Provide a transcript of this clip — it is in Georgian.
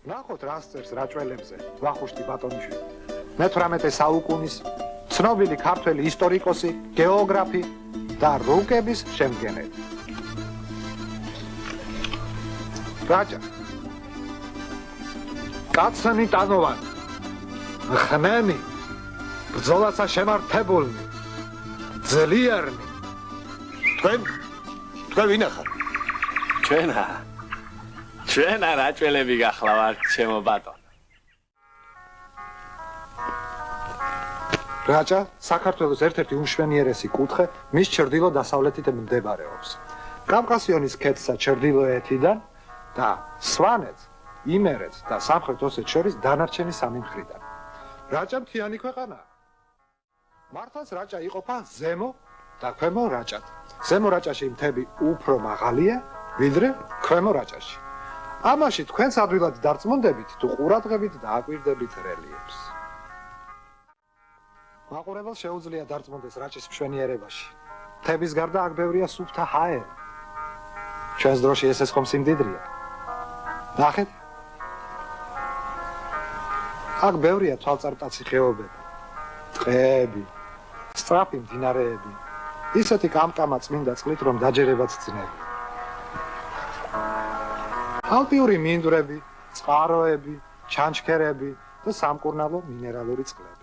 ნახოთ რას წერს რაჭველებზე ვახუშტი ბატონიშვილი. მე-18 საუკუნის ცნობილი ქართველი ისტორიკოსი, გეოგრაფი და რუკების შემდგენელი. რაჭა კაცანი ტანოვანი, ხმენი, ბრძოლასა შემართებულნი, ძლიერნი. თქვენ ვინ ახარ? ჩვენა რაჭველები გახლავართ, ჩემო ბატონო. რაჭა საქართველოს ერთ-ერთი უმშვენიერესი კუთხე მის ჩრდილო-დასავლეთით მდებარეობს. კავკასიონის ქედსა ჩრდილოეთიდან და სვანეთს, იმერეთს და სამხრეთ ოსეთს შორის დანარჩენი სამი მხრიდან. რაჭა მთიანი ქვეყანაა. მართლაც რაჭა იყოფა ზემო და ქვემო რაჭად. ზემო რაჭაში მთები უფრო მაღალია, ვიდრე ქვემო რაჭაში. ამაში თქვენს ადვილად დარწმუნდებით თუ ყურადღებით დააკვირდებით რელიეფს. მაყურებელს შეუძლია დარწმუნდეს რაჭის მშვენიერებაში. მთების გარდა აქ ბევრია სუფთა ჰაერი. ჩვენს დროში ეს ხომ სიმდიდრეა. ნახეთ. აქ ბევრია თვალწარმტაცი ხეობები, ტყეები, სწრაფი მდინარეები. ისეთი კამკამა წმინდა წყლით, რომ დაჯერებაც ძნელი. ალპიური მინდვრები, წყაროები, ჩანჩქერები და სამკურნალო მინერალური წყლები.